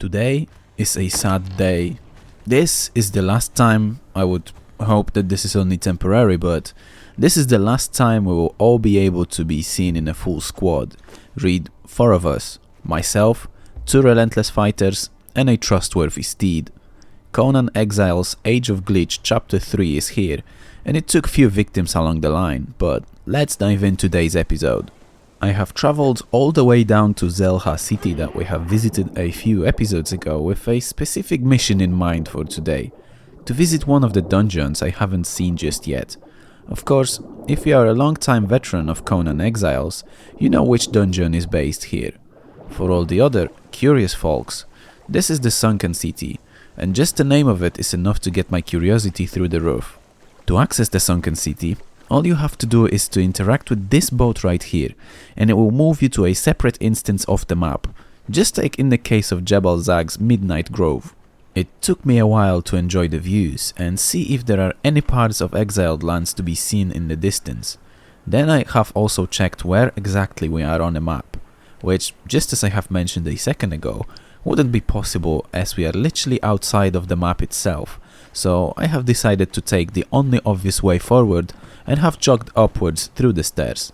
Today is a sad day. This is the last time. I would hope that this is only temporary, but this is the last time we will all be able to be seen in a full squad. Read 4 of us, myself, 2 relentless fighters, and a trustworthy steed. Conan Exiles Age of Glitch Chapter 3 is here, and it took few victims along the line, but let's dive into today's episode. I have traveled all the way down to Sunken City that we have visited a few episodes ago with a specific mission in mind for today. To visit one of the dungeons I haven't seen just yet. Of course, if you are a long-time veteran of Conan Exiles, you know which dungeon is based here. For all the other curious folks, this is the Sunken City, and just the name of it is enough to get my curiosity through the roof. To access the Sunken City, all you have to do is to interact with this boat right here, and it will move you to a separate instance of the map, just like in the case of Jebel Zag's Midnight Grove. It took me a while to enjoy the views and see if there are any parts of exiled lands to be seen in the distance. Then I have also checked where exactly we are on the map, which, just as I have mentioned a second ago, wouldn't be possible as we are literally outside of the map itself, so I have decided to take the only obvious way forward and have jogged upwards through the stairs.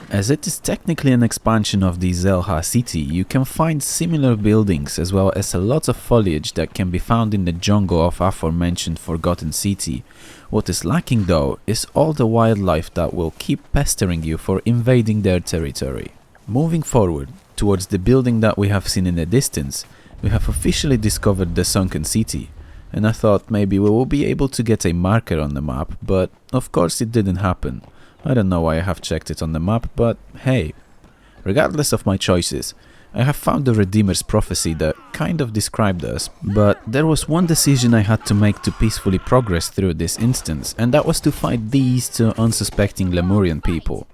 As it is technically an expansion of the Sunken City, you can find similar buildings as well as a lot of foliage that can be found in the jungle of aforementioned Forgotten City. What is lacking though is all the wildlife that will keep pestering you for invading their territory. Moving forward towards the building that we have seen in the distance, we have officially discovered the Sunken City, and I thought maybe we will be able to get a marker on the map, but of course it didn't happen. I don't know why I have checked it on the map, but hey. Regardless of my choices, I have found the Redeemer's prophecy that kind of described us, but there was one decision I had to make to peacefully progress through this instance, and that was to fight these 2 unsuspecting Lemurian people.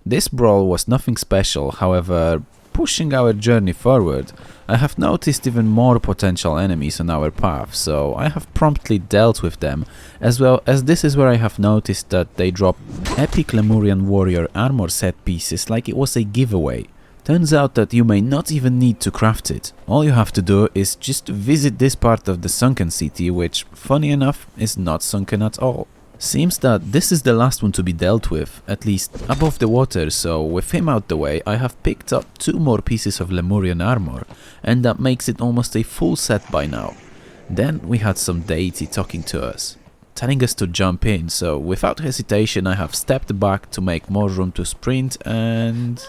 This brawl was nothing special, however, pushing our journey forward, I have noticed even more potential enemies on our path, so I have promptly dealt with them, as well as this is where I have noticed that they drop epic Lemurian warrior armor set pieces like it was a giveaway. Turns out that you may not even need to craft it. All you have to do is just visit this part of the Sunken City, which, funny enough, is not sunken at all. Seems that this is the last one to be dealt with, at least above the water, so with him out the way I have picked up 2 more pieces of Lemurian armor, and that makes it almost a full set by now. Then we had some deity talking to us, telling us to jump in, so without hesitation I have stepped back to make more room to sprint, and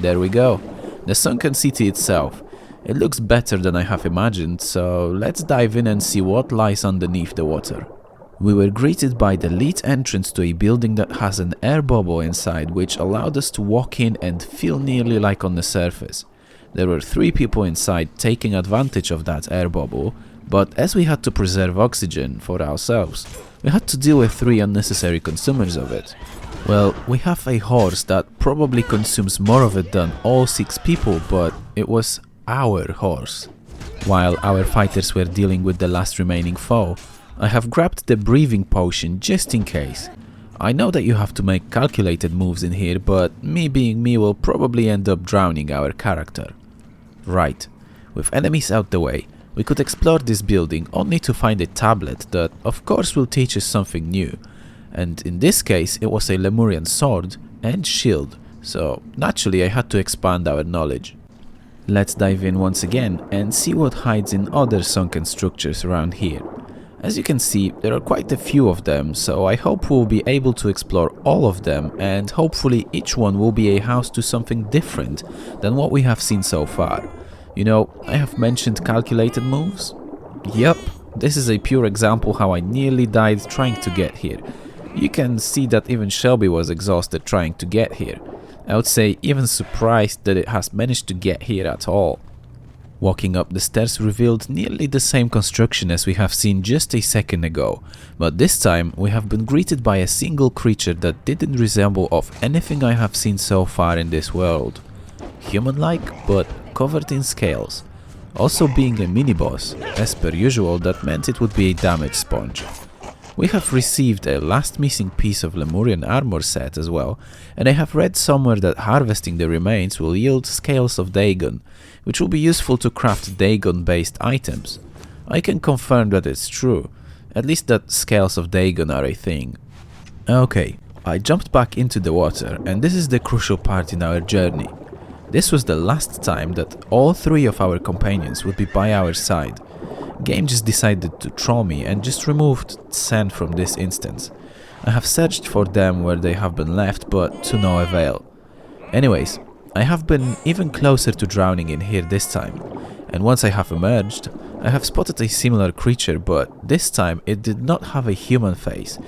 there we go, the Sunken City itself. It looks better than I have imagined, so let's dive in and see what lies underneath the water. We were greeted by the lead entrance to a building that has an air bubble inside, which allowed us to walk in and feel nearly like on the surface. There were 3 people inside taking advantage of that air bubble, but as we had to preserve oxygen for ourselves, we had to deal with 3 unnecessary consumers of it. Well, we have a horse that probably consumes more of it than all 6 people, but it was our horse. While our fighters were dealing with the last remaining foe, I have grabbed the breathing potion just in case. I know that you have to make calculated moves in here, but me being me will probably end up drowning our character. Right, with enemies out the way, we could explore this building only to find a tablet that of course will teach us something new. And in this case it was a Lemurian sword and shield, so naturally I had to expand our knowledge. Let's dive in once again and see what hides in other sunken structures around here. As you can see, there are quite a few of them, so I hope we'll be able to explore all of them, and hopefully each one will be a house to something different than what we have seen so far. You know, I have mentioned calculated moves? Yup, this is a pure example how I nearly died trying to get here. You can see that even Shelby was exhausted trying to get here. I would say even surprised that it has managed to get here at all. Walking up the stairs revealed nearly the same construction as we have seen just a second ago, but this time we have been greeted by a single creature that didn't resemble of anything I have seen so far in this world. Human-like, but covered in scales. Also being a mini-boss, as per usual that meant it would be a damage sponge. We have received a last missing piece of Lemurian armor set as well, and I have read somewhere that harvesting the remains will yield scales of Dagon, which will be useful to craft Dagon-based items. I can confirm that it's true, at least that scales of Dagon are a thing. Okay, I jumped back into the water, and this is the crucial part in our journey. This was the last time that all three of our companions would be by our side. Game just decided to troll me and just removed sand from this instance. I have searched for them where they have been left, but to no avail. Anyways, I have been even closer to drowning in here this time, and once I have emerged, I have spotted a similar creature, but this time it did not have a human face.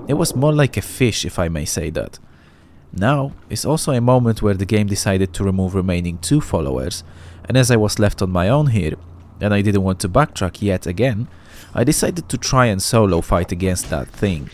It was more like a fish, if I may say that. Now is also a moment where the game decided to remove remaining 2 followers, and as I was left on my own here, and I didn't want to backtrack yet again, I decided to try and solo fight against that thing.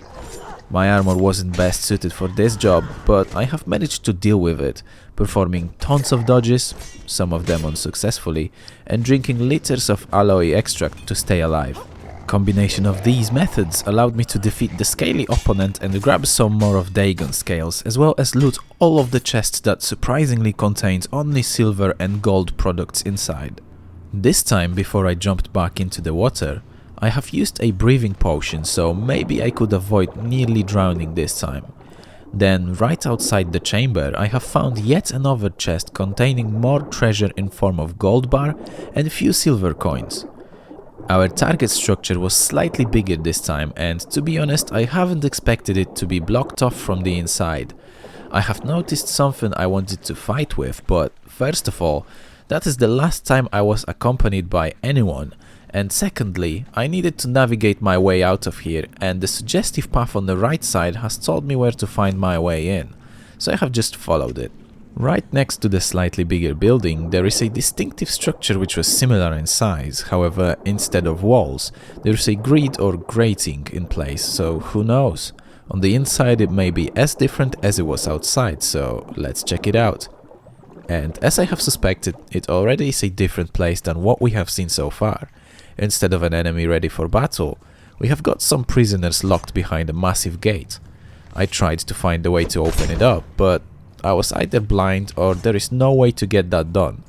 My armor wasn't best suited for this job, but I have managed to deal with it, performing tons of dodges, some of them unsuccessfully, and drinking liters of aloe extract to stay alive. Combination of these methods allowed me to defeat the scaly opponent and grab some more of Dagon scales, as well as loot all of the chests that surprisingly contained only silver and gold products inside. This time, before I jumped back into the water, I have used a breathing potion, so maybe I could avoid nearly drowning this time. Then, right outside the chamber, I have found yet another chest containing more treasure in form of gold bar and a few silver coins. Our target structure was slightly bigger this time, and to be honest, I haven't expected it to be blocked off from the inside. I have noticed something I wanted to fight with, but first of all, that is the last time I was accompanied by anyone, and secondly, I needed to navigate my way out of here, and the suggestive path on the right side has told me where to find my way in, so I have just followed it. Right next to the slightly bigger building, there is a distinctive structure which was similar in size. However, instead of walls, there is a grid or grating in place, so who knows? On the inside it may be as different as it was outside, so let's check it out. And as I have suspected, it already is a different place than what we have seen so far. Instead of an enemy ready for battle, we have got some prisoners locked behind a massive gate. I tried to find a way to open it up, but I was either blind or there is no way to get that done.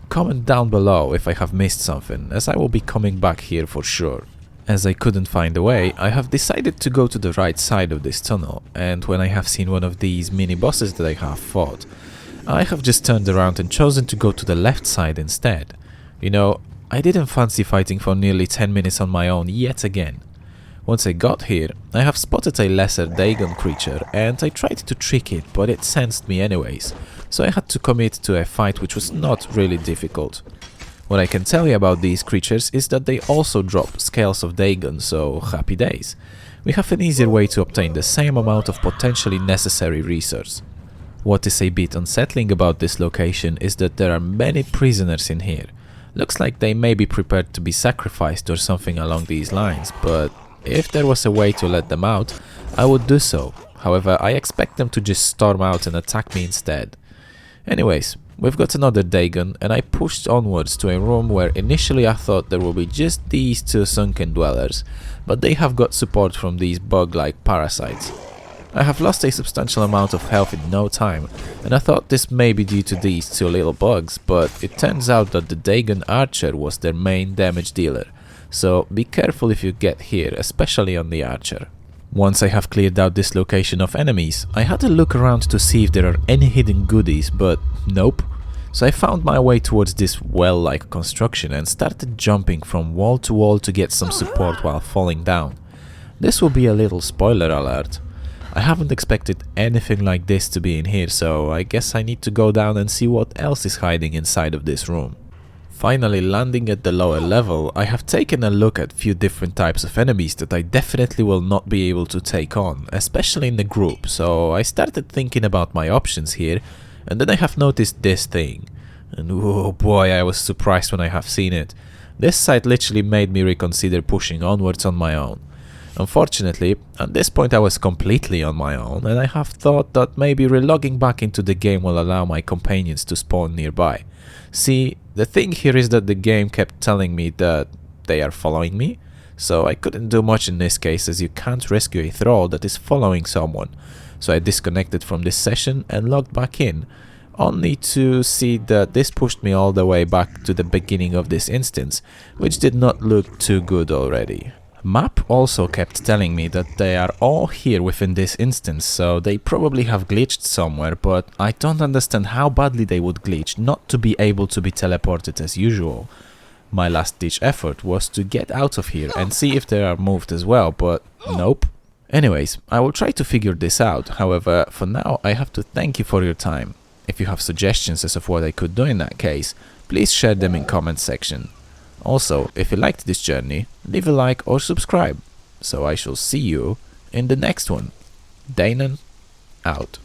Comment down below if I have missed something, as I will be coming back here for sure. As I couldn't find a way, I have decided to go to the right side of this tunnel, and when I have seen one of these mini bosses that I have fought, I have just turned around and chosen to go to the left side instead. You know, I didn't fancy fighting for nearly 10 minutes on my own yet again. Once I got here, I have spotted a lesser Dagon creature, and I tried to trick it, but it sensed me anyways, so I had to commit to a fight which was not really difficult. What I can tell you about these creatures is that they also drop scales of Dagon, so happy days. We have an easier way to obtain the same amount of potentially necessary resource. What is a bit unsettling about this location is that there are many prisoners in here. Looks like they may be prepared to be sacrificed or something along these lines, but if there was a way to let them out, I would do so. However, I expect them to just storm out and attack me instead. Anyways, we've got another Dagon, and I pushed onwards to a room where initially I thought there will be just these 2 sunken dwellers, but they have got support from these bug-like parasites. I have lost a substantial amount of health in no time, and I thought this may be due to these 2 little bugs, but it turns out that the Dagon archer was their main damage dealer. So be careful if you get here, especially on the archer. Once I have cleared out this location of enemies, I had a look around to see if there are any hidden goodies, but nope. So I found my way towards this well-like construction and started jumping from wall to wall to get some support while falling down. This will be a little spoiler alert. I haven't expected anything like this to be in here, so I guess I need to go down and see what else is hiding inside of this room. Finally landing at the lower level, I have taken a look at few different types of enemies that I definitely will not be able to take on, especially in the group, so I started thinking about my options here, and then I have noticed this thing. And oh boy, I was surprised when I have seen it. This sight literally made me reconsider pushing onwards on my own. Unfortunately, at this point I was completely on my own, and I have thought that maybe relogging back into the game will allow my companions to spawn nearby. See, the thing here is that the game kept telling me that they are following me, so I couldn't do much in this case as you can't rescue a thrall that is following someone. So I disconnected from this session and logged back in, only to see that this pushed me all the way back to the beginning of this instance, which did not look too good already. Map also kept telling me that they are all here within this instance, so they probably have glitched somewhere, but I don't understand how badly they would glitch not to be able to be teleported as usual. My last ditch effort was to get out of here and see if they are moved as well, but nope. Anyways, I will try to figure this out, however, for now I have to thank you for your time. If you have suggestions as of what I could do in that case, please share them in comment section. Also, if you liked this journey, leave a like or subscribe. So I shall see you in the next one. Dagon out.